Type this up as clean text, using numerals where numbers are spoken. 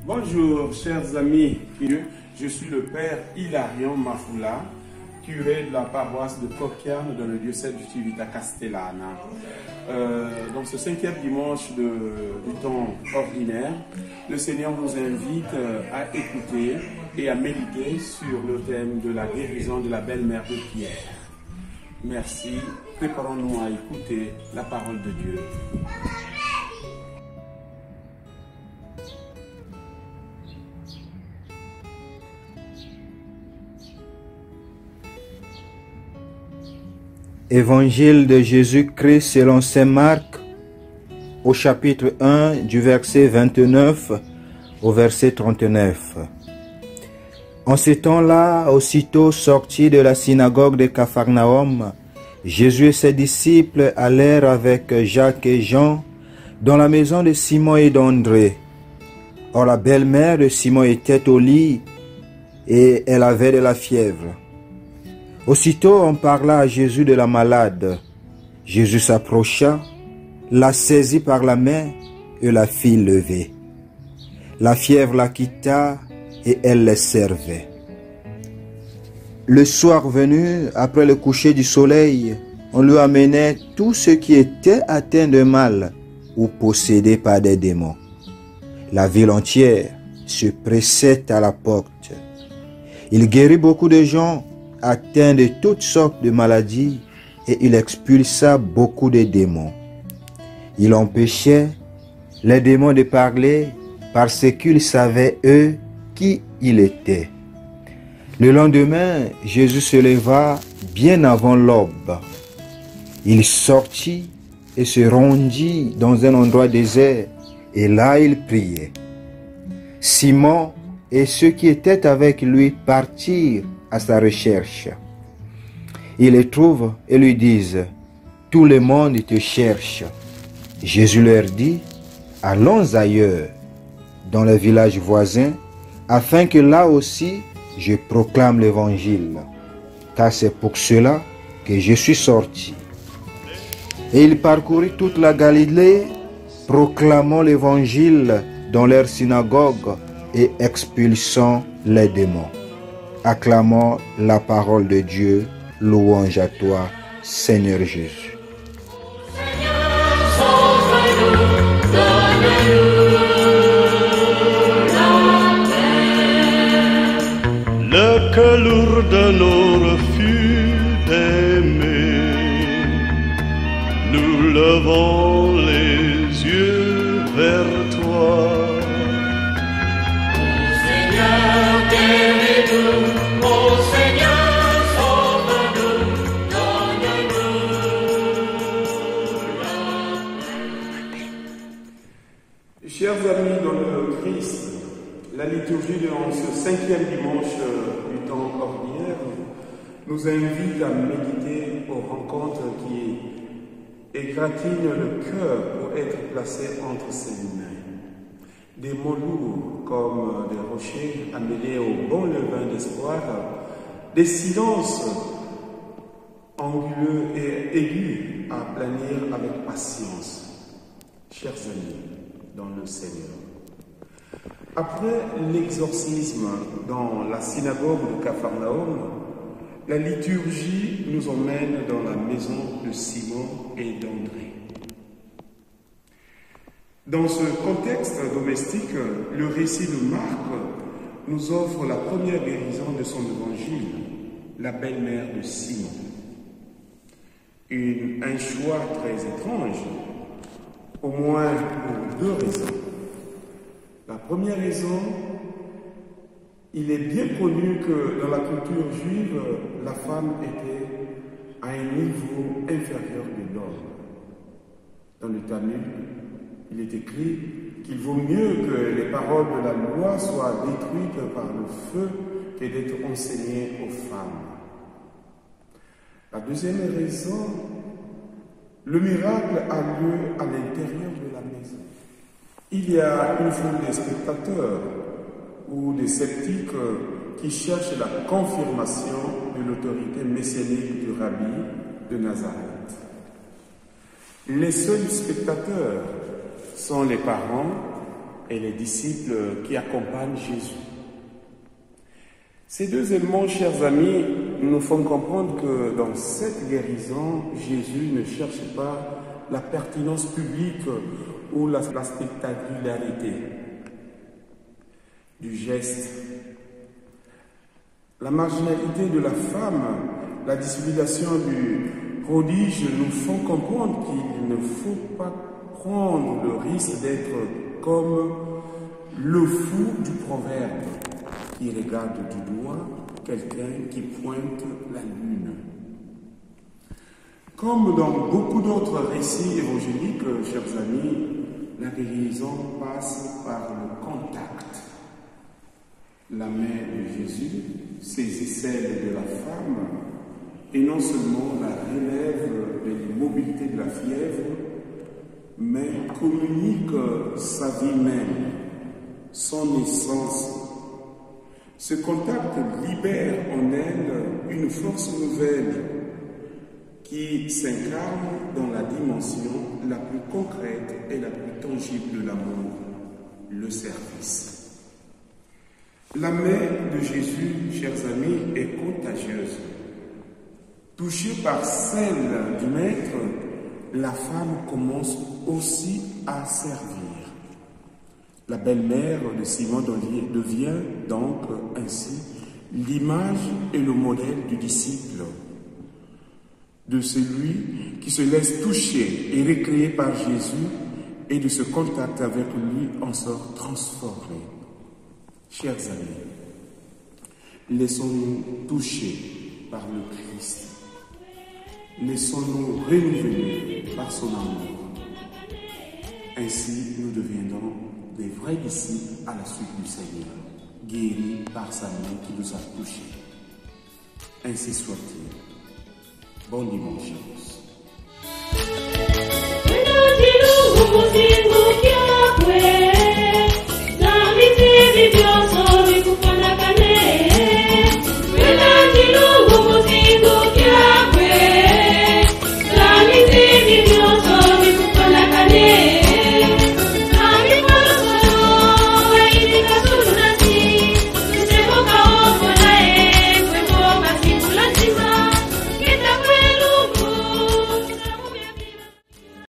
Bonjour chers amis, je suis le Père Hilarion Mafoula, curé de la paroisse de Coquiane dans le diocèse du Civita-Castellana. Dans ce 5e dimanche du temps ordinaire, le Seigneur nous invite à écouter et à méditer sur le thème de la guérison de la belle-mère de Pierre. Merci, préparons-nous à écouter la parole de Dieu. Évangile de Jésus-Christ selon saint Marc, au chapitre 1, du verset 29 au verset 39. En ce temps-là, aussitôt sortis de la synagogue de Capharnaüm, Jésus et ses disciples allèrent avec Jacques et Jean dans la maison de Simon et d'André. Or la belle-mère de Simon était au lit et elle avait de la fièvre. Aussitôt on parla à Jésus de la malade. Jésus s'approcha, la saisit par la main et la fit lever. La fièvre la quitta et elle les servait. Le soir venu, après le coucher du soleil, on lui amenait tous ceux qui étaient atteints de mal ou possédés par des démons. La ville entière se pressait à la porte. Il guérit beaucoup de gens atteints de toutes sortes de maladies et il expulsa beaucoup de démons. Il empêchait les démons de parler parce qu'ils savaient eux qui il était. Le lendemain, Jésus se leva bien avant l'aube. Il sortit et se rendit dans un endroit désert et là il priait. Simon et ceux qui étaient avec lui partirent à sa recherche. Ils le trouvent et lui disent: tout le monde te cherche. Jésus leur dit: allons ailleurs, dans les villages voisins, afin que là aussi je proclame l'évangile, car c'est pour cela que je suis sorti. Et il parcourut toute la Galilée, proclamant l'évangile dans leurs synagogues et expulsant les démons. Acclamons la parole de Dieu, louange à toi, Seigneur Jésus. Le cœur lourd de nos refus d'aimer, nous levons les yeux vers toi. Seigneur, guéris-nous. Oh Seigneur, sauve-nous, donne-nous. Chers amis dans le Christ, la liturgie de ce 5e dimanche du temps ordinaire nous invite à méditer aux rencontres qui égratignent le cœur pour être placées entre ses mains. Des mots lourds comme des rochers amenés au bon levain d'espoir, des silences anguleux et aigus à planir avec patience. Chers amis dans le Seigneur, après l'exorcisme dans la synagogue de Capharnaüm, la liturgie nous emmène dans la maison de Simon et d'André. Dans ce contexte domestique, le récit de Marc nous offre la première guérison de son évangile, la belle-mère de Simon. Un choix très étrange, au moins pour deux raisons. La première raison, il est bien connu que dans la culture juive, la femme était à un niveau inférieur de l'homme. Dans le Talmud, il est écrit qu'il vaut mieux que les paroles de la loi soient détruites par le feu que d'être enseignées aux femmes. La deuxième raison, le miracle a lieu à l'intérieur de la maison. Il y a une foule de spectateurs ou des sceptiques qui cherchent la confirmation de l'autorité messianique du rabbi de Nazareth. Les seuls spectateurs sont les parents et les disciples qui accompagnent Jésus. Ces deux éléments, chers amis, nous font comprendre que dans cette guérison, Jésus ne cherche pas la pertinence publique ou la spectacularité du geste. La marginalité de la femme, la dissimulation du prodige nous font comprendre qu'il ne faut pas prendre le risque d'être comme le fou du proverbe qui regarde du doigt quelqu'un qui pointe la lune. Comme dans beaucoup d'autres récits évangéliques, chers amis, la guérison passe par le contact. La main de Jésus saisit celle de la femme et non seulement la relève de l'immobilité de la fièvre, mais communique sa vie même, son essence. Ce contact libère en elle une force nouvelle qui s'incarne dans la dimension la plus concrète et la plus tangible de l'amour, le service. La main de Jésus, chers amis, est contagieuse. Touchée par celle du Maître, la femme commence aussi à servir. La belle-mère de Simon devient donc ainsi l'image et le modèle du disciple, de celui qui se laisse toucher et recréer par Jésus, et de ce contact avec lui en sort transformé. Chers amis, laissons-nous toucher par le Christ. Laissons-nous renouveler par son amour. Ainsi, nous deviendrons des vrais disciples à la suite du Seigneur, guéris par sa main qui nous a touchés. Ainsi soit-il. Bon dimanche à tous.